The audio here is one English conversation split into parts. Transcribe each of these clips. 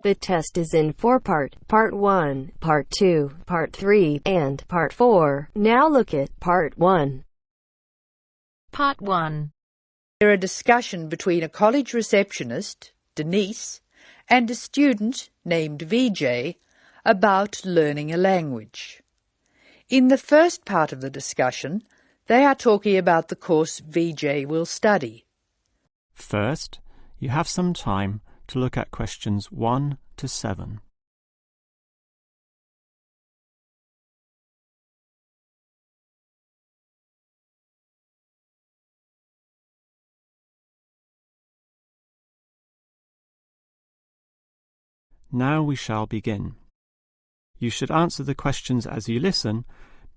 The test is in 4 parts: Part 1, Part 2, Part 3, and Part 4. Now look at Part 1. Part 1. A discussion between a college receptionist, Denise, and a student named VJ about learning a language. In the first part of the discussion, they are talking about the course VJ will study. First, you have some time to look at questions 1 to 7. Now we shall begin. You should answer the questions as you listen,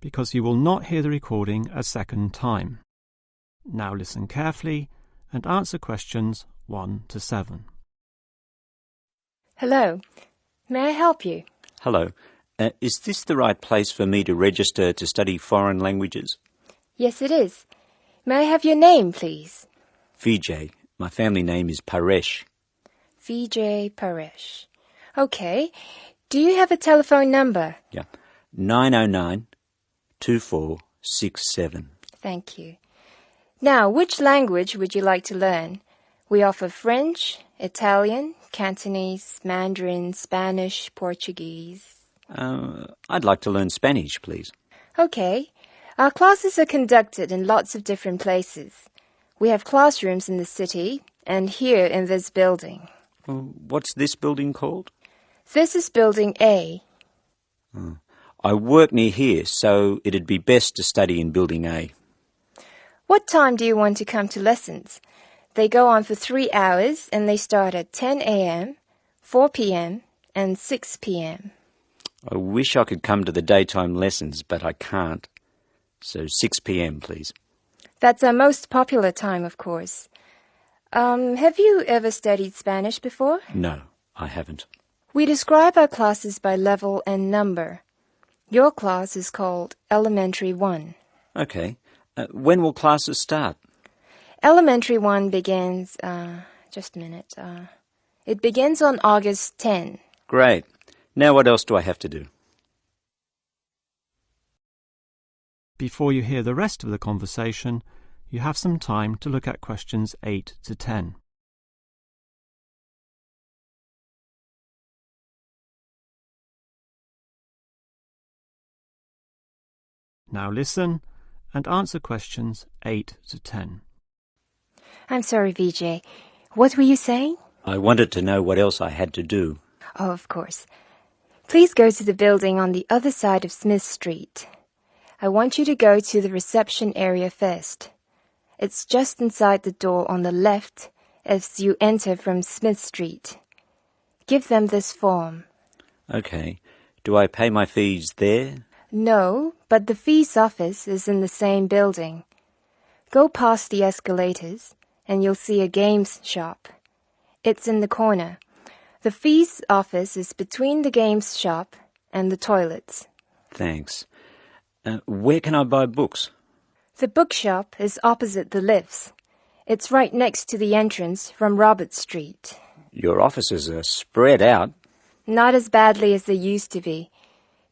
because you will not hear the recording a second time. Now listen carefully and answer questions 1 to 7. Hello. May I help you? Hello. Is this the right place for me to register to study foreign languages? Yes, it is. May I have your name, please? VJ. My family name is Paresh. VJ Paresh. Okay. Do you have a telephone number? Yeah. 909-2467. Thank you. Now, which language would you like to learn? We offer French, Italian, Cantonese, Mandarin, Spanish, Portuguese. I'd like to learn Spanish, please. Okay. Our classes are conducted in lots of different places. We have classrooms in the city and here in this building. What's this building called? This is Building A. I work near here, so it'd be best to study in Building A. What time do you want to come to lessons? They go on for 3 hours and they start at 10 a.m., 4 p.m., and 6 p.m. I wish I could come to the daytime lessons, but I can't. So 6 p.m, please. That's our most popular time, of course. Have you ever studied Spanish before? No, I haven't. We describe our classes by level and number. Your class is called Elementary 1. Okay. When will classes start? Elementary 1 begins, just a minute. It begins on August 10. Great. Now what else do I have to do? Before you hear the rest of the conversation, you have some time to look at questions 8 to 10. Now listen and answer questions 8 to 10. I'm sorry, VJ. What were you saying? I wanted to know what else I had to do. Oh, of course. Please go to the building on the other side of Smith Street. I want you to go to the reception area first. It's just inside the door on the left as you enter from Smith Street. Give them this form. Okay. Do I pay my fees there? No, but the fees office is in the same building. Go past the escalators and you'll see a games shop. It's in the corner. The fees office is between the games shop and the toilets. Thanks. Where can I buy books? The bookshop is opposite the lifts. It's right next to the entrance from Robert Street. Your offices are spread out. Not as badly as they used to be.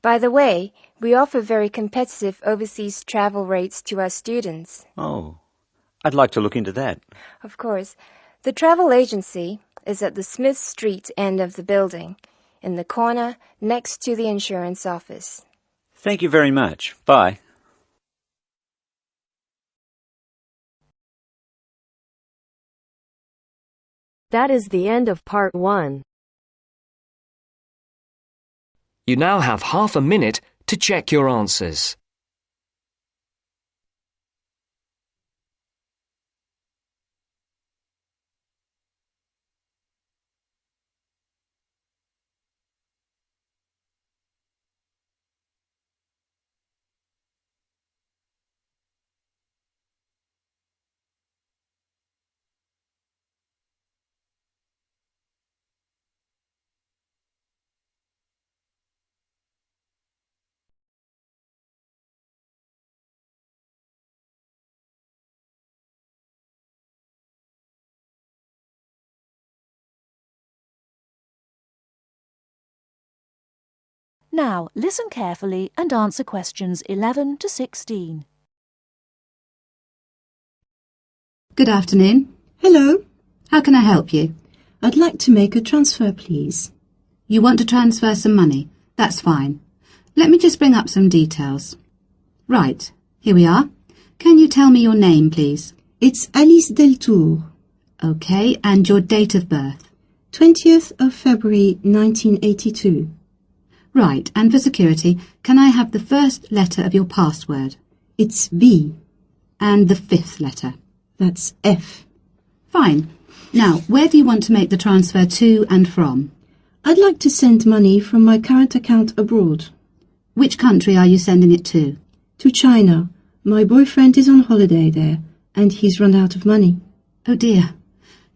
By the way, we offer very competitive overseas travel rates to our students. Oh, I'd like to look into that. Of course. The travel agency is at the Smith Street end of the building, in the corner next to the insurance office. Thank you very much. Bye. That is the end of Part 1. You now have half a minute to check your answers. Now listen carefully and answer questions 11 to 16. Good afternoon. Hello. How can I help you? I'd like to make a transfer, please. You want to transfer some money? That's fine. Let me just bring up some details. Right, here we are. Can you tell me your name, please? It's Alice Deltour. OK, and your date of birth? 20th of February 1982. Right, and for security, can I have the first letter of your password? It's B. And the fifth letter? That's F. Fine. Now, where do you want to make the transfer to and from? I'd like to send money from my current account abroad. Which country are you sending it to? To China. My boyfriend is on holiday there, and he's run out of money. Oh dear.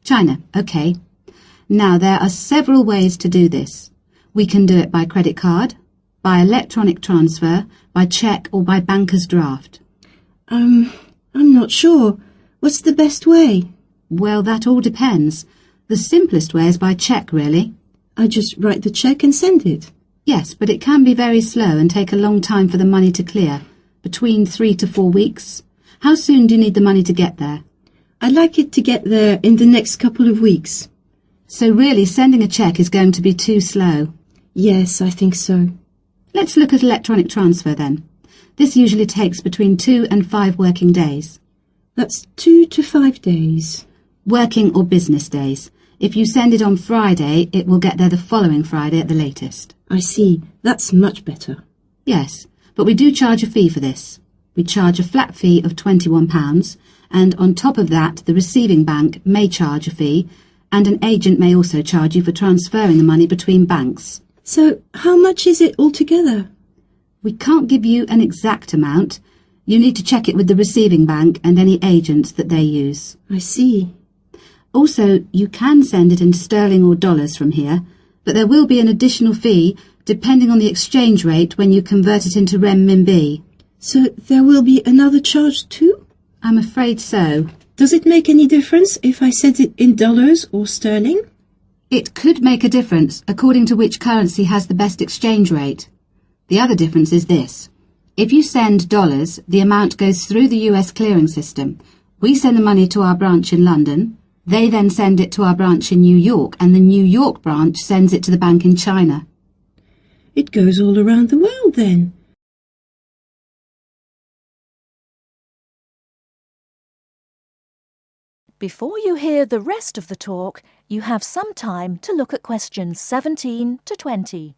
China, OK. Now, there are several ways to do this. We can do it by credit card, by electronic transfer, by cheque or by banker's draft. I'm not sure. What's the best way? Well, that all depends. The simplest way is by cheque, really. I just write the cheque and send it. Yes, but it can be very slow and take a long time for the money to clear, between 3 to 4 weeks. How soon do you need the money to get there? I'd like it to get there in the next couple of weeks. So really, sending a cheque is going to be too slow? Yes, I think so. Let's look at electronic transfer then. This usually takes between 2 and 5 working days. That's 2 to 5 days. Working or business days. If you send it on Friday, it will get there the following Friday at the latest. I see. That's much better. Yes, but we do charge a fee for this. We charge a flat fee of £21, and on top of that, the receiving bank may charge a fee, and an agent may also charge you for transferring the money between banks. So, how much is it altogether? We can't give you an exact amount. You need to check it with the receiving bank and any agents that they use. I see. Also, you can send it in sterling or dollars from here, but there will be an additional fee depending on the exchange rate when you convert it into renminbi. So there will be another charge too? I'm afraid so. Does it make any difference if I send it in dollars or sterling? It could make a difference according to which currency has the best exchange rate. The other difference is this. If you send dollars, the amount goes through the US clearing system. We send the money to our branch in London. They then send it to our branch in New York, and the New York branch sends it to the bank in China. It goes all around the world then. Before you hear the rest of the talk, you have some time to look at questions 17 to 20.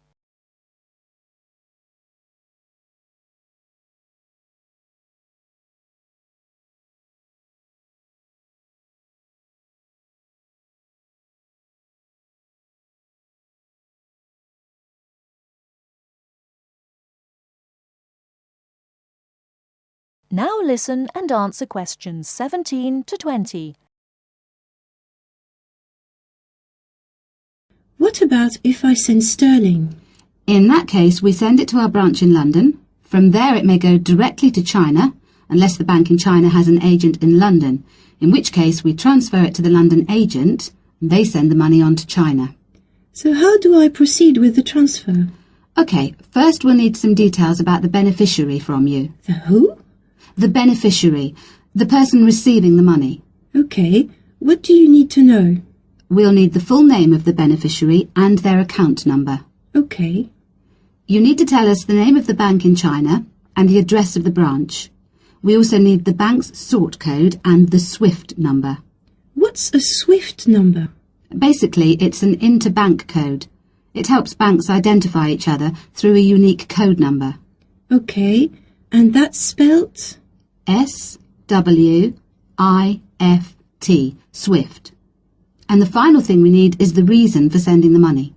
Now listen and answer questions 17 to 20. What about if I send sterling? In that case, we send it to our branch in London. From there it may go directly to China, unless the bank in China has an agent in London, in which case we transfer it to the London agent, and they send the money on to China. So how do I proceed with the transfer? OK, first we'll need some details about the beneficiary from you. The who? The beneficiary, the person receiving the money. OK, what do you need to know? We'll need the full name of the beneficiary and their account number. OK. You need to tell us the name of the bank in China and the address of the branch. We also need the bank's sort code and the SWIFT number. What's a SWIFT number? Basically, it's an interbank code. It helps banks identify each other through a unique code number. OK, and that's spelt? SWIFT, SWIFT. And the final thing we need is the reason for sending the money.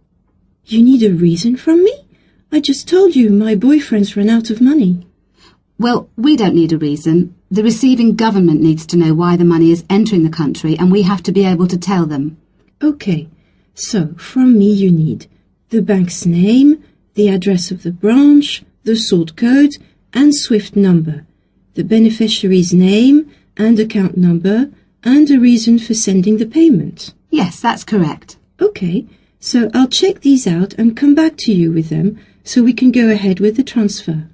You need a reason from me? I just told you my boyfriend's run out of money. Well, we don't need a reason. The receiving government needs to know why the money is entering the country, and we have to be able to tell them. OK, so from me you need the bank's name, the address of the branch, the sort code and SWIFT number, the beneficiary's name and account number, and a reason for sending the payment. Yes, that's correct. OK, so I'll check these out and come back to you with them so we can go ahead with the transfer.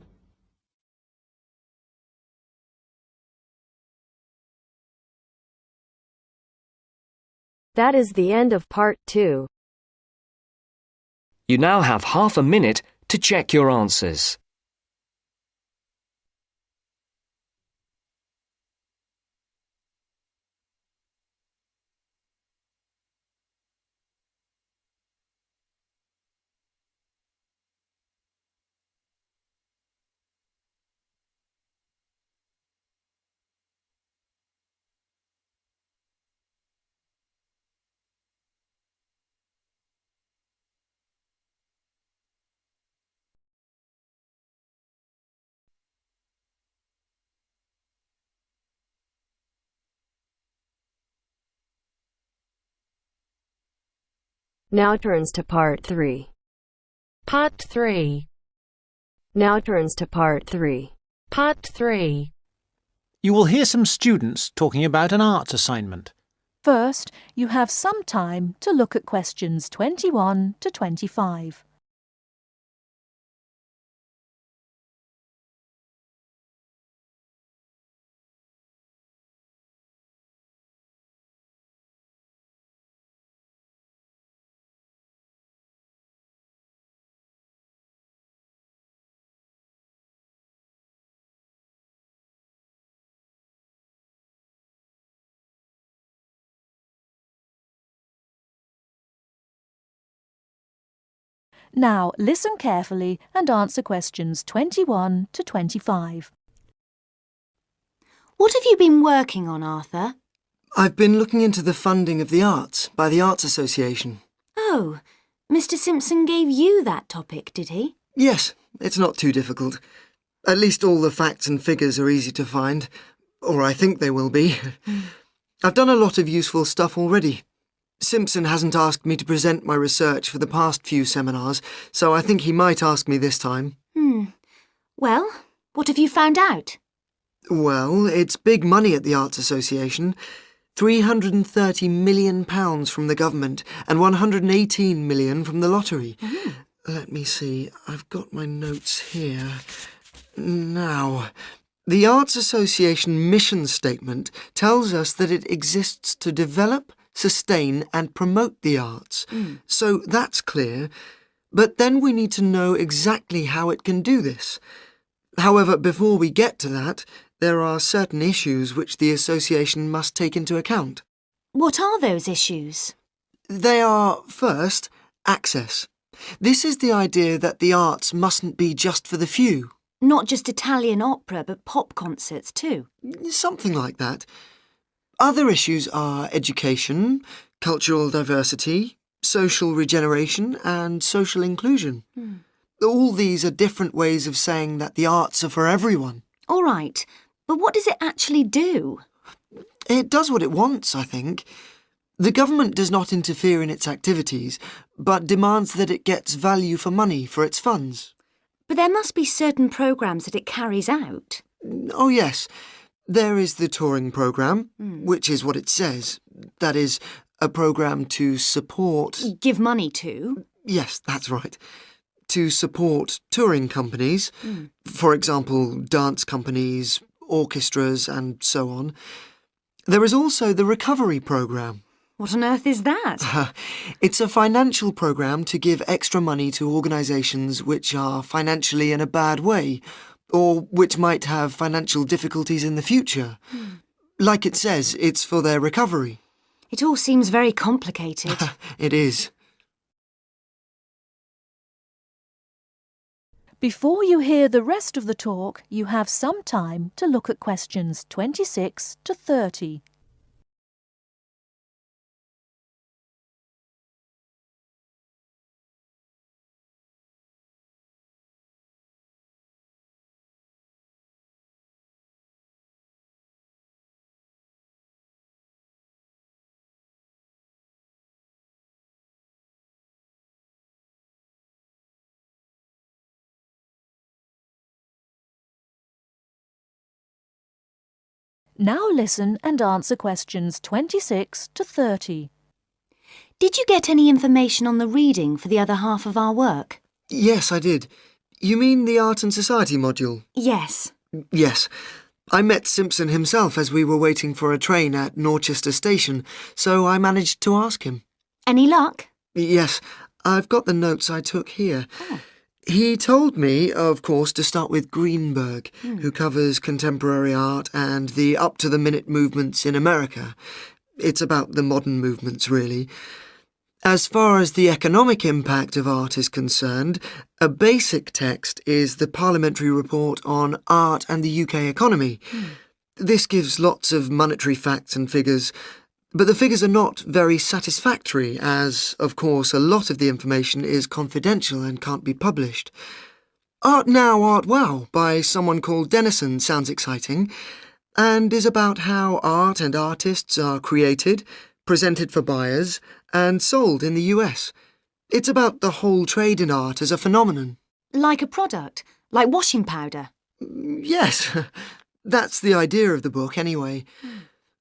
That is the end of part 2. You now have half a minute to check your answers. Now turns to part 3. Part 3. Now turns to part 3. Part 3. You will hear some students talking about an arts assignment. First, you have some time to look at questions 21 to 25. Now listen carefully and answer questions 21 to 25. What have you been working on, Arthur? I've been looking into the funding of the arts by the Arts Association. Oh, Mr. Simpson gave you that topic, did he? Yes, it's not too difficult. At least all the facts and figures are easy to find, or I think they will be. I've done a lot of useful stuff already. Simpson hasn't asked me to present my research for the past few seminars, so I think he might ask me this time. Well, what have you found out? Well, it's big money at the Arts Association. £330 million from the government and £118 million from the lottery. Let me see, I've got my notes here. Now, the Arts Association mission statement tells us that it exists to develop, sustain and promote the arts. So that's clear. But then we need to know exactly how it can do this. However, before we get to that, there are certain issues which the association must take into account. What are those issues? They are, first, access. This is the idea that the arts mustn't be just for the few. Not just Italian opera, but pop concerts too. Something like that. Other issues are education, cultural diversity, social regeneration and social inclusion. All these are different ways of saying that the arts are for everyone. All right, but what does it actually do? It does what it wants, I think. The government does not interfere in its activities, but demands that it gets value for money for its funds. But there must be certain programmes that it carries out. Oh, yes. There is the touring programme, which is what it says. That is, a programme to support... Give money to? Yes, that's right. To support touring companies, for example, dance companies, orchestras and so on. There is also the recovery programme. What on earth is that? It's a financial programme to give extra money to organisations which are financially in a bad way, or which might have financial difficulties in the future. Like it says, it's for their recovery. It all seems very complicated. It is. Before you hear the rest of the talk, you have some time to look at questions 26 to 30. Now listen and answer questions 26 to 30. Did you get any information on the reading for the other half of our work? Yes, I did. You mean the Art and Society module? Yes. Yes. I met Simpson himself as we were waiting for a train at Norchester Station, so I managed to ask him. Any luck? Yes, I've got the notes I took here. He told me, of course, to start with Greenberg, who covers contemporary art and the up-to-the-minute movements in America. It's about the modern movements, really. As far as the economic impact of art is concerned, a basic text is the Parliamentary Report on Art and the UK Economy. This gives lots of monetary facts and figures, but the figures are not very satisfactory, as, of course, a lot of the information is confidential and can't be published. Art Now, Art Wow by someone called Dennison sounds exciting, and is about how art and artists are created, presented for buyers, and sold in the US. It's about the whole trade in art as a phenomenon. Like a product? Like washing powder? Yes, that's the idea of the book anyway.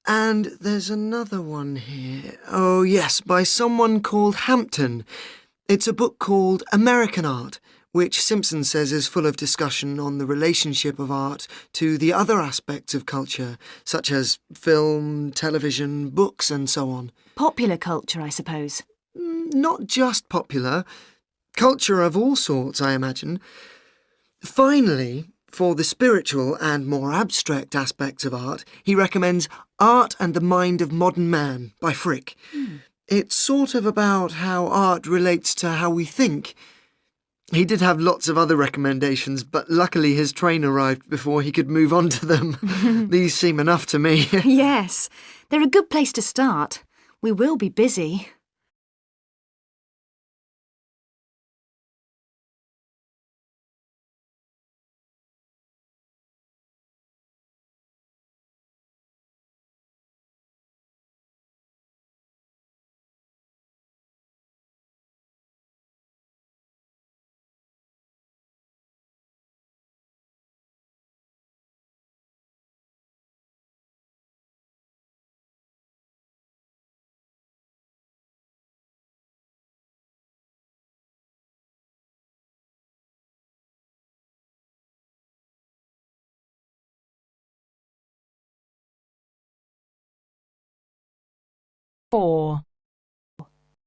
And there's another one here. Oh yes, by someone called Hampton. It's a book called American Art, which Simpson says is full of discussion on the relationship of art to the other aspects of culture, such as film, television, books and so on. Popular culture, I suppose. Not just popular. Culture of all sorts, I imagine. Finally, for the spiritual and more abstract aspects of art, he recommends Art and the Mind of Modern Man by Frick. It's sort of about how art relates to how we think. He did have lots of other recommendations, but luckily his train arrived before he could move on to them. These seem enough to me. Yes, they're a good place to start. We will be busy.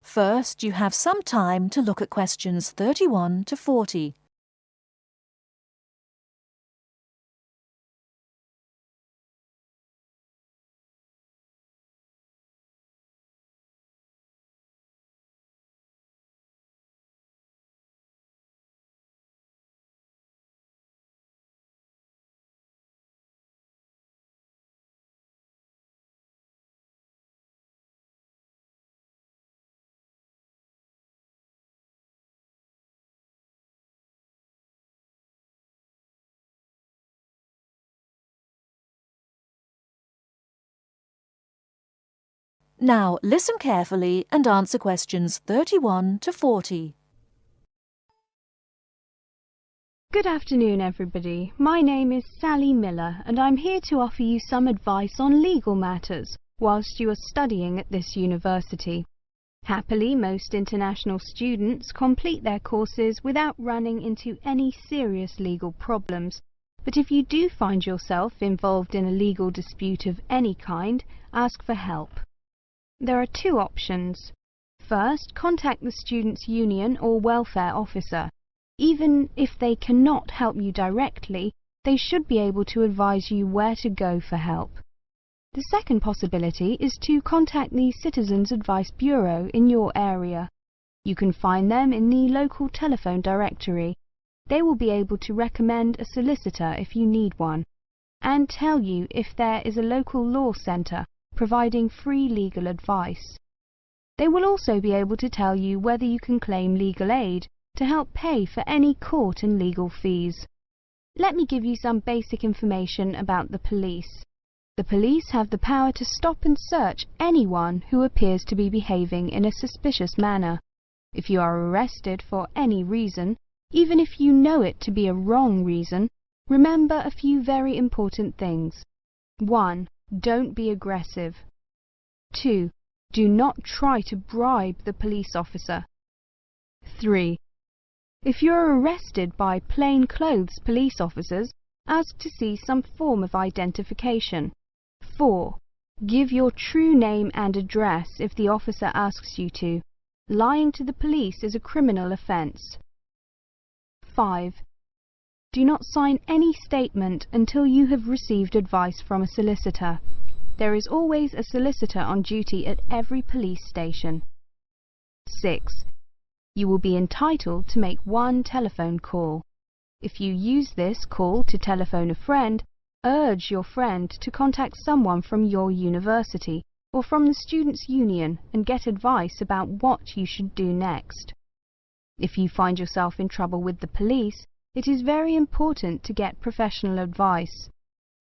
First, you have some time to look at questions 31 to 40. Now, listen carefully and answer questions 31 to 40. Good afternoon, everybody. My name is Sally Miller, and I'm here to offer you some advice on legal matters whilst you are studying at this university. Happily, most international students complete their courses without running into any serious legal problems. But if you do find yourself involved in a legal dispute of any kind, ask for help. There are two options. First, contact the students' union or welfare officer. Even if they cannot help you directly, they should be able to advise you where to go for help. The second possibility is to contact the Citizens Advice Bureau in your area. You can find them in the local telephone directory. They will be able to recommend a solicitor if you need one, and tell you if there is a local law centre providing free legal advice. They will also be able to tell you whether you can claim legal aid to help pay for any court and legal fees. Let me give you some basic information about the police. The police have the power to stop and search anyone who appears to be behaving in a suspicious manner. If you are arrested for any reason, even if you know it to be a wrong reason, remember a few very important things. 1. Don't be aggressive. 2. Do not try to bribe the police officer. 3. If you are arrested by plainclothes police officers, ask to see some form of identification. 4. Give your true name and address if the officer asks you to. Lying to the police is a criminal offence. 5. Do not sign any statement until you have received advice from a solicitor. There is always a solicitor on duty at every police station. 6. You will be entitled to make one telephone call. If you use this call to telephone a friend, urge your friend to contact someone from your university or from the Students' Union and get advice about what you should do next. If you find yourself in trouble with the police, it is very important to get professional advice.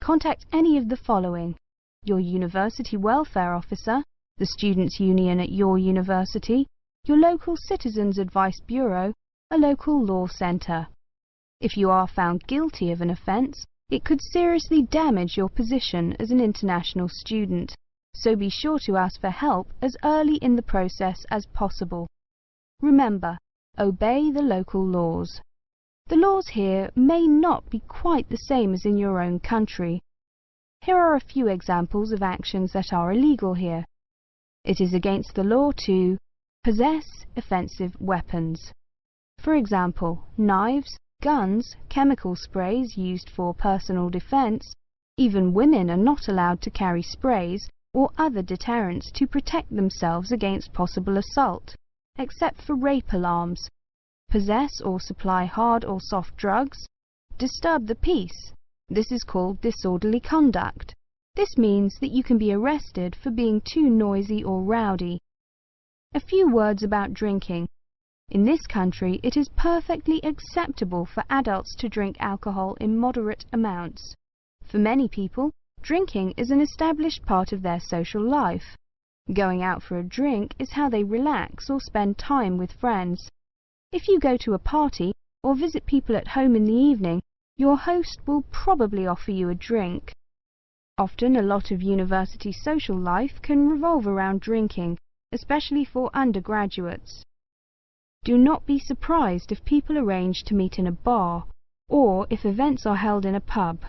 Contact any of the following: your university welfare officer, the Students' Union at your university, your local Citizens Advice Bureau, a local law centre. If you are found guilty of an offence, it could seriously damage your position as an international student, so be sure to ask for help as early in the process as possible. Remember, obey the local laws. The laws here may not be quite the same as in your own country. Here are a few examples of actions that are illegal here. It is against the law to possess offensive weapons. For example, knives, guns, chemical sprays used for personal defense. Even women are not allowed to carry sprays or other deterrents to protect themselves against possible assault, except for rape alarms. Possess or supply hard or soft drugs. Disturb the peace. This is called disorderly conduct. This means that you can be arrested for being too noisy or rowdy. A few words about drinking. In this country, it is perfectly acceptable for adults to drink alcohol in moderate amounts. For many people, drinking is an established part of their social life. Going out for a drink is how they relax or spend time with friends. If you go to a party or visit people at home in the evening, your host will probably offer you a drink. Often a lot of university social life can revolve around drinking, especially for undergraduates. Do not be surprised if people arrange to meet in a bar, or if events are held in a pub.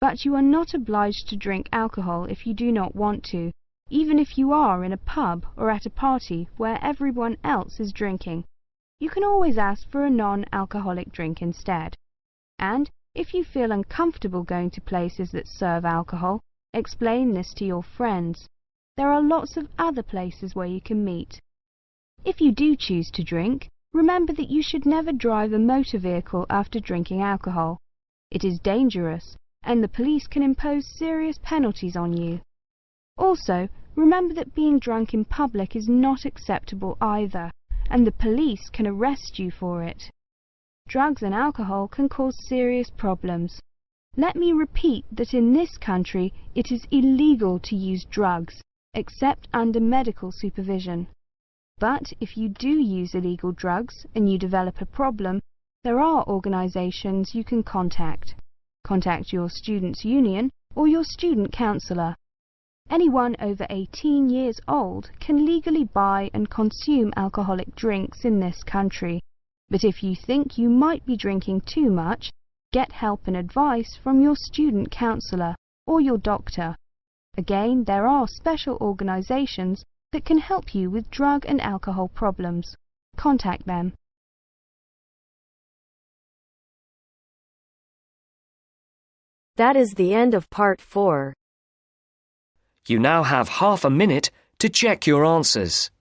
But you are not obliged to drink alcohol if you do not want to, even if you are in a pub or at a party where everyone else is drinking. You can always ask for a non-alcoholic drink instead. And if you feel uncomfortable going to places that serve alcohol, explain this to your friends. There are lots of other places where you can meet. If you do choose to drink, remember that you should never drive a motor vehicle after drinking alcohol. It is dangerous, and the police can impose serious penalties on you. Also, remember that being drunk in public is not acceptable either, and the police can arrest you for it. Drugs and alcohol can cause serious problems. Let me repeat that in this country it is illegal to use drugs, except under medical supervision. But if you do use illegal drugs and you develop a problem, there are organisations you can contact. Contact your students' union or your student counsellor. Anyone over 18 years old can legally buy and consume alcoholic drinks in this country. But if you think you might be drinking too much, get help and advice from your student counsellor or your doctor. Again, there are special organisations that can help you with drug and alcohol problems. Contact them. That is the end of part 4. You now have half a minute to check your answers.